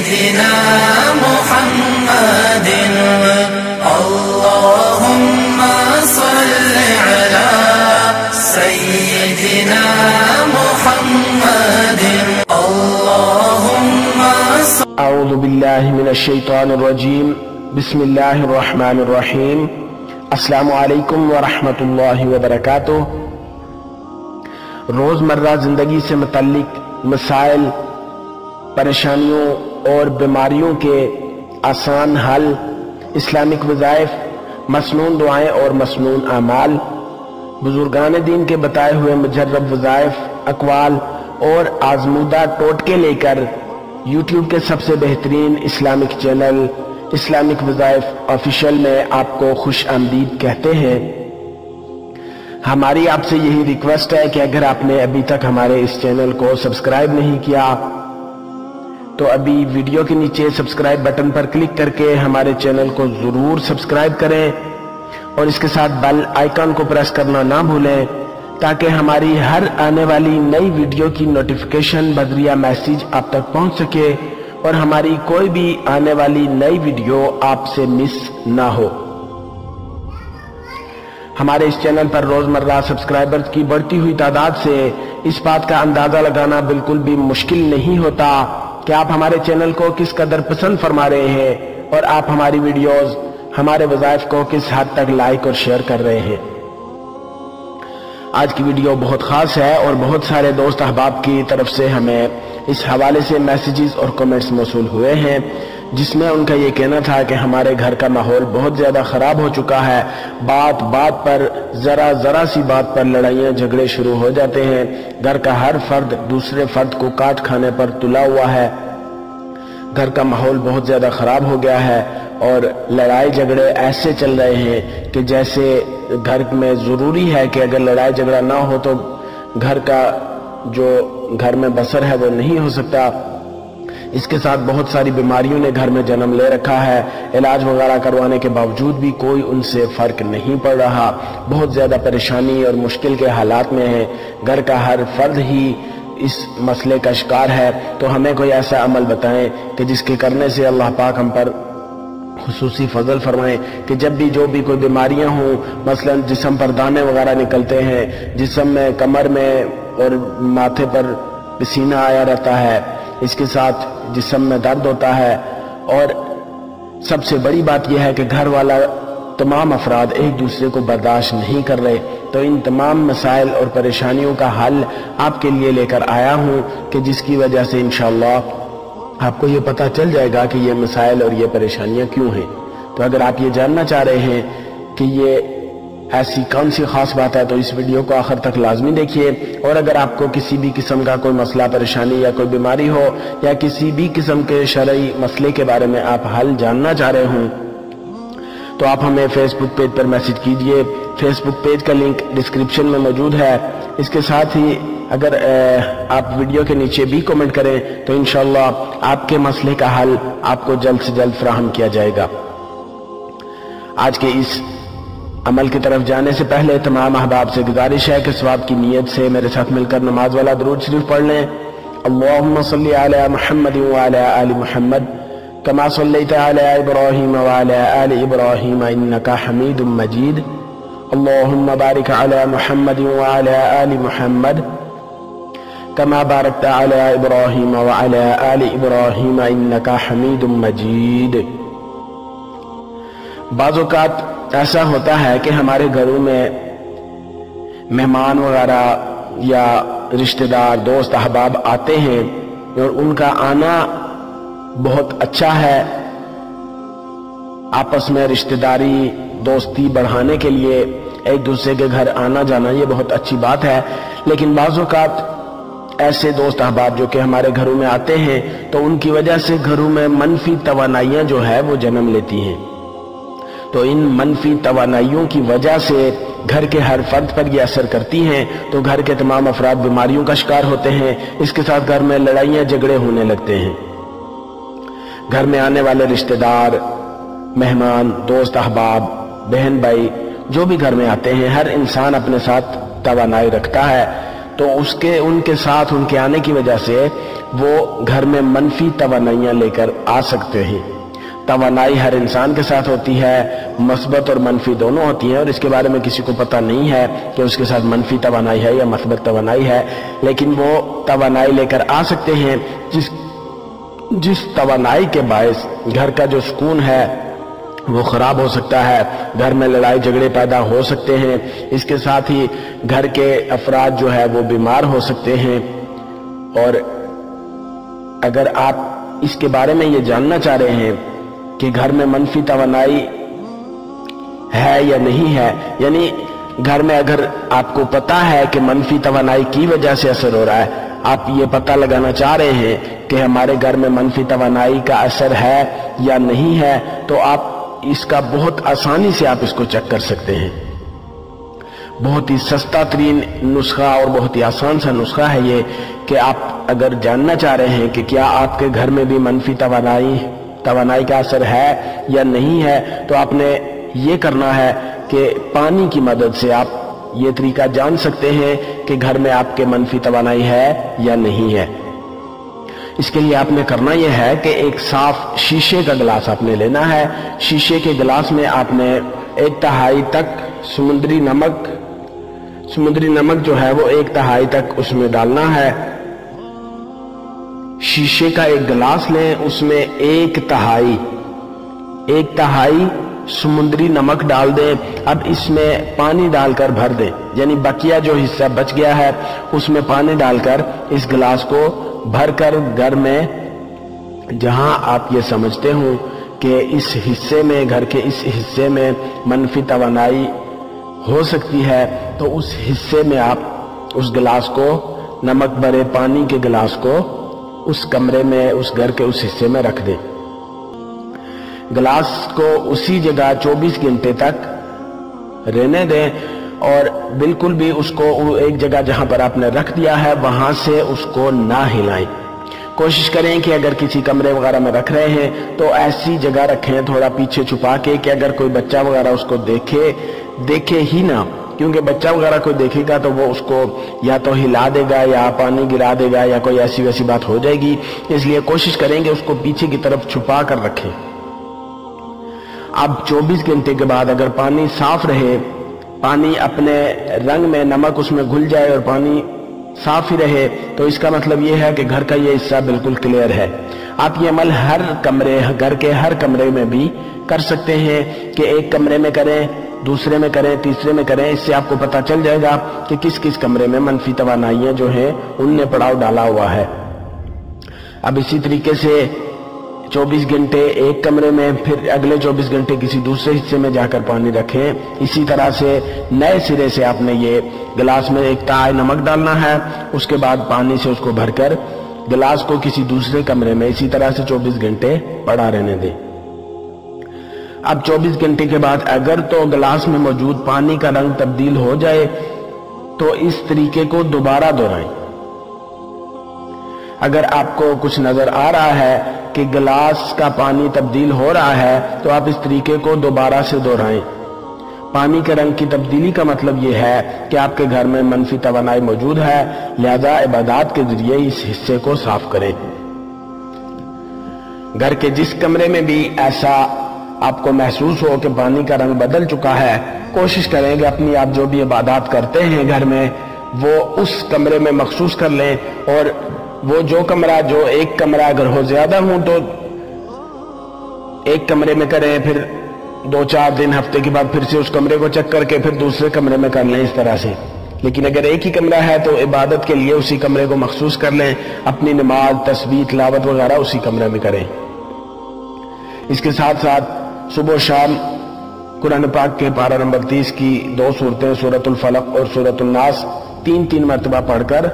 سيدنا محمد اللهم صل على سيدنا محمد اللهم اعوذ باللہ من الشیطان الرجیم بسم اللہ الرحمن الرحیم السلام علیکم ورحمۃ اللہ وبرکاتہ۔ روزمرہ زندگی سے متعلق مسائل، پریشانیوں اور بیماریوں کے آسان حل، اسلامک وظائف، مسنون دعائیں اور مسنون اعمال، بزرگان دین کے بتائے ہوئے مجرب وظائف، اقوال اور آزمودہ ٹوٹکے لے کر یوٹیوب کے سب سے بہترین اسلامک چینل اسلامک وظائف آفیشیل میں آپ کو خوش آمدید کہتے ہیں۔ ہماری آپ سے یہی ریکویسٹ ہے کہ اگر آپ نے ابھی تک ہمارے اس چینل کو سبسکرائب نہیں کیا تو ابھی ویڈیو کے نیچے سبسکرائب بٹن پر کلک کر کے ہمارے چینل کو ضرور سبسکرائب کریں اور اس کے ساتھ بیل آئیکن کو پریس کرنا نہ بھولیں تاکہ ہماری ہر آنے والی نئی ویڈیو کی نوٹیفیکیشن بذریعہ میسیج آپ تک پہنچ سکے اور ہماری کوئی بھی آنے والی نئی ویڈیو آپ سے مس نہ ہو۔ ہمارے اس چینل پر روزمرہ سبسکرائبرز کی بڑھتی ہوئی تعداد سے اس بات کا اندازہ لگانا بالکل بھی مشکل نہیں ہوتا کہ آپ ہمارے چینل کو کس قدر پسند فرما رہے ہیں اور آپ ہماری ویڈیوز، ہمارے وظائف کو کس حد تک لائک اور شیئر کر رہے ہیں۔ آج کی ویڈیو بہت خاص ہے اور بہت سارے دوست احباب کی طرف سے ہمیں اس حوالے سے میسیجز اور کمنٹس موصول ہوئے ہیں جس میں ان کا یہ کہنا تھا کہ ہمارے گھر کا ماحول بہت زیادہ خراب ہو چکا ہے، بات بات پر، ذرا سی بات پر لڑائیاں جھگڑے شروع ہو جاتے ہیں، گھر کا ہر فرد دوسرے فرد کو کاٹ کھانے پر تلا ہوا ہے، گھر کا ماحول بہت زیادہ خراب ہو گیا ہے اور لڑائی جھگڑے ایسے چل رہے ہیں کہ جیسے گھر میں ضروری ہے کہ اگر لڑائی جھگڑا نہ ہو تو گھر کا جو گھر میں بسر ہے وہ نہیں ہو سکتا۔ اس کے ساتھ بہت ساری بیماریوں نے گھر میں جنم لے رکھا ہے، علاج وغیرہ کروانے کے باوجود بھی کوئی ان سے فرق نہیں پڑ رہا، بہت زیادہ پریشانی اور مشکل کے حالات میں ہے، گھر کا ہر فرد ہی اس مسئلے کا شکار ہے۔ تو ہمیں کوئی ایسا عمل بتائیں کہ جس کے کرنے سے اللہ پاک ہم پر خصوصی فضل فرمائیں کہ جب بھی جو بھی کوئی بیماریاں ہوں، مثلا جسم پر دانے وغیرہ نکلتے ہیں، جسم میں، کمر میں اور ماتھے پر پسینہ آیا رہتا ہے، اس کے ساتھ جسم میں درد ہوتا ہے اور سب سے بڑی بات یہ ہے کہ گھر والا تمام افراد ایک دوسرے کو برداشت نہیں کر رہے، تو ان تمام مسائل اور پریشانیوں کا حل آپ کے لیے لے کر آیا ہوں کہ جس کی وجہ سے انشاءاللہ آپ کو یہ پتہ چل جائے گا کہ یہ مسائل اور یہ پریشانیاں کیوں ہیں۔ تو اگر آپ یہ جاننا چاہ رہے ہیں کہ یہ ایسی کون سی خاص بات ہے تو اس ویڈیو کو آخر تک لازمی دیکھیے، اور اگر آپ کو کسی بھی قسم کا کوئی مسئلہ، پریشانی یا کوئی بیماری ہو یا کسی بھی قسم کے شرعی مسئلے کے بارے میں آپ حل جاننا چاہ رہے ہوں تو آپ ہمیں فیس بک پیج پر میسج کیجئے۔ فیس بک پیج کا لنک ڈسکرپشن میں موجود ہے۔ اس کے ساتھ ہی اگر آپ ویڈیو کے نیچے بھی کمنٹ کریں تو انشاءاللہ آپ کے مسئلے کا حل آپ کو جلد سے جلد فراہم کیا جائے گا۔ آج کے اس عمل کی طرف جانے سے پہلے تمام احباب سے گزارش ہے کہ ثواب کی نیت سے میرے ساتھ مل کر نماز والا درود شریف پڑھ لیں۔ اللہم صلی علی محمد وعلی آل محمد کما صلیت علی ابراہیم وعلی آل ابراہیم انکا حمید مجید۔ اللہم بارک علی محمد وعلی آل محمد کما بارکت علی ابراہیم وعلی آل ابراہیم انکا حمید مجید۔ بعض اوقات ایسا ہوتا ہے کہ ہمارے گھروں میں مہمان وغیرہ یا رشتہ دار، دوست احباب آتے ہیں اور ان کا آنا بہت اچھا ہے، آپس میں رشتہ داری، دوستی بڑھانے کے لیے ایک دوسرے کے گھر آنا جانا یہ بہت اچھی بات ہے، لیکن بعض اوقات ایسے دوست احباب جو کہ ہمارے گھروں میں آتے ہیں تو ان کی وجہ سے گھروں میں منفی توانائیاں جو ہے وہ جنم لیتی ہیں، تو ان منفی توانائیوں کی وجہ سے گھر کے ہر فرد پر یہ اثر کرتی ہیں، تو گھر کے تمام افراد بیماریوں کا شکار ہوتے ہیں، اس کے ساتھ گھر میں لڑائیاں جھگڑے ہونے لگتے ہیں۔ گھر میں آنے والے رشتہ دار، مہمان، دوست احباب، بہن بھائی جو بھی گھر میں آتے ہیں، ہر انسان اپنے ساتھ توانائی رکھتا ہے، تو ان کے ساتھ ان کے آنے کی وجہ سے وہ گھر میں منفی توانائیاں لے کر آ سکتے ہیں۔ توانائی ہر انسان کے ساتھ ہوتی ہے، مثبت اور منفی دونوں ہوتی ہیں، اور اس کے بارے میں کسی کو پتہ نہیں ہے کہ اس کے ساتھ منفی توانائی ہے یا مثبت توانائی ہے، لیکن وہ توانائی لے کر آ سکتے ہیں جس توانائی کے باعث گھر کا جو سکون ہے وہ خراب ہو سکتا ہے، گھر میں لڑائی جھگڑے پیدا ہو سکتے ہیں، اس کے ساتھ ہی گھر کے افراد جو ہے وہ بیمار ہو سکتے ہیں۔ اور اگر آپ اس کے بارے میں یہ جاننا چاہ رہے ہیں کہ گھر میں منفی توانائی ہے یا نہیں ہے، یعنی گھر میں اگر آپ کو پتا ہے کہ منفی توانائی کی وجہ سے اثر ہو رہا ہے، آپ یہ پتہ لگانا چاہ رہے ہیں کہ ہمارے گھر میں منفی توانائی کا اثر ہے یا نہیں ہے، تو آپ اس کا بہت آسانی سے آپ اس کو چیک کر سکتے ہیں۔ بہت ہی سستا ترین نسخہ اور بہت ہی آسان سا نسخہ ہے یہ کہ آپ اگر جاننا چاہ رہے ہیں کہ کیا آپ کے گھر میں بھی منفی توانائی کا اثر ہے یا نہیں ہے، تو آپ نے یہ کرنا ہے کہ پانی کی مدد سے آپ یہ طریقہ جان سکتے ہیں کہ گھر میں آپ کے منفی توانائی ہے یا نہیں ہے۔ اس کے لیے آپ نے کرنا یہ ہے کہ ایک صاف شیشے کا گلاس آپ نے لینا ہے۔ شیشے کے گلاس میں آپ نے 1/2 تک سمندری نمک جو ہے وہ 1/2 تک اس میں ڈالنا ہے۔ شیشے کا ایک گلاس لیں، اس میں 1/2 سمندری نمک ڈال دیں۔ اب اس میں پانی ڈال کر بھر دیں، یعنی بقیہ جو حصہ بچ گیا ہے اس میں پانی ڈال کر اس گلاس کو بھر کر گھر میں جہاں آپ یہ سمجھتے ہوں کہ اس حصے میں، گھر کے اس حصے میں منفی توانائی ہو سکتی ہے، تو اس حصے میں آپ اس گلاس کو، نمک بھرے پانی کے گلاس کو اس کمرے میں، اس گھر کے اس حصے میں رکھ دیں۔ گلاس کو اسی جگہ 24 گھنٹے تک رہنے دیں، اور بالکل بھی اس کو ایک جگہ جہاں پر آپ نے رکھ دیا ہے وہاں سے اس کو نہ ہلائیں۔ کوشش کریں کہ اگر کسی کمرے وغیرہ میں رکھ رہے ہیں تو ایسی جگہ رکھیں تھوڑا پیچھے چھپا کے کہ اگر کوئی بچہ وغیرہ اس کو دیکھے ہی نہ، کیونکہ بچہ وغیرہ کوئی دیکھے گا تو وہ اس کو یا تو ہلا دے گا یا پانی گرا دے گا یا کوئی ایسی ویسی بات ہو جائے گی، اس لیے کوشش کریں کہ اس کو پیچھے کی طرف چھپا کر رکھیں۔ اب 24 گھنٹے کے بعد اگر پانی صاف رہے، پانی اپنے رنگ میں، نمک اس میں گھل جائے اور پانی صاف ہی رہے، تو اس کا مطلب یہ ہے کہ گھر کا یہ حصہ بالکل کلیئر ہے۔ آپ یہ عمل گھر کے ہر کمرے میں بھی کر سکتے ہیں کہ ایک کمرے میں کریں، دوسرے میں کریں، تیسرے میں کریں، اس سے آپ کو پتہ چل جائے گا کہ کس کس کمرے میں منفی توانائیاں جو ہیں ان نے پڑاؤ ڈالا ہوا ہے۔ اب اسی طریقے سے 24 گھنٹے ایک کمرے میں، پھر اگلے 24 گھنٹے کسی دوسرے حصے میں جا کر پانی رکھیں۔ اسی طرح سے نئے سرے سے آپ نے یہ گلاس میں 1/2 نمک ڈالنا ہے، اس کے بعد پانی سے اس کو بھر کر گلاس کو کسی دوسرے کمرے میں اسی طرح سے 24 گھنٹے پڑا رہنے دیں۔ اب 24 گھنٹے کے بعد اگر تو گلاس میں موجود پانی کا رنگ تبدیل ہو جائے تو اس طریقے کو دوبارہ دہرائیں۔ اگر آپ کو کچھ نظر آ رہا ہے کہ گلاس کا پانی تبدیل ہو رہا ہے تو آپ اس طریقے کو دوبارہ سے دہرائیں۔ پانی کے رنگ کی تبدیلی کا مطلب یہ ہے کہ آپ کے گھر میں منفی توانائی موجود ہے، لہذا عبادات کے ذریعے اس حصے کو صاف کریں۔ گھر کے جس کمرے میں بھی ایسا آپ کو محسوس ہو کہ پانی کا رنگ بدل چکا ہے، کوشش کریں کہ اپنی آپ جو بھی عبادات کرتے ہیں گھر میں وہ اس کمرے میں مخصوص کر لیں، اور وہ جو ایک کمرہ اگر ہو زیادہ ہوں تو ایک کمرے میں کریں، پھر 2-4 دن، ہفتے کے بعد پھر سے اس کمرے کو چیک کر کے پھر دوسرے کمرے میں کر لیں، اس طرح سے۔ لیکن اگر ایک ہی کمرہ ہے تو عبادت کے لیے اسی کمرے کو مخصوص کر لیں، اپنی نماز، تسبیح، تلاوت وغیرہ اسی کمرے میں کریں۔ اس کے ساتھ ساتھ صبح و شام قرآن پاک کے پارہ نمبر 30 کی 2 سورتیں، سورۃ الفلق اور سورۃ الناس 3 مرتبہ پڑھ کر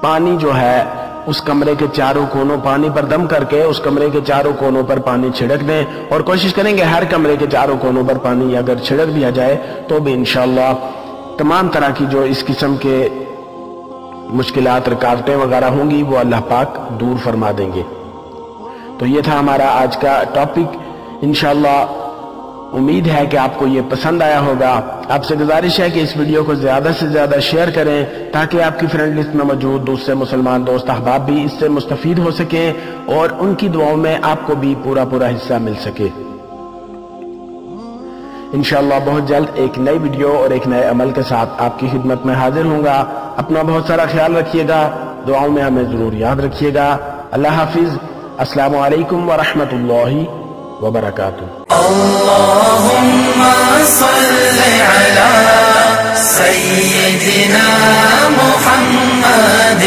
پانی جو ہے اس کمرے کے چاروں کونوں، پانی پر دم کر کے اس کمرے کے چاروں کونوں پر پانی چھڑک دیں، اور کوشش کریں کہ ہر کمرے کے چاروں کونوں پر پانی اگر چھڑک دیا جائے تو بھی انشاءاللہ تمام طرح کی جو اس قسم کے مشکلات، رکاوٹیں وغیرہ ہوں گی وہ اللہ پاک دور فرما دیں گے۔ تو یہ تھا ہمارا آج کا ٹاپک۔ انشاءاللہ امید ہے کہ آپ کو یہ پسند آیا ہوگا۔ آپ سے گزارش ہے کہ اس ویڈیو کو زیادہ سے زیادہ شیئر کریں تاکہ آپ کی فرینڈ لسٹ میں موجود دوسرے مسلمان دوست احباب بھی اس سے مستفید ہو سکیں اور ان کی دعاؤں میں آپ کو بھی پورا حصہ مل سکے۔ انشاءاللہ بہت جلد ایک نئی ویڈیو اور ایک نئے عمل کے ساتھ آپ کی خدمت میں حاضر ہوں گا۔ اپنا بہت سارا خیال رکھیے گا، دعاؤں میں ہمیں ضرور یاد رکھیے گا۔ اللہ حافظ۔ السلام علیکم ورحمۃ اللہ وبرکاتہ۔ اللهم صل على سيدنا محمد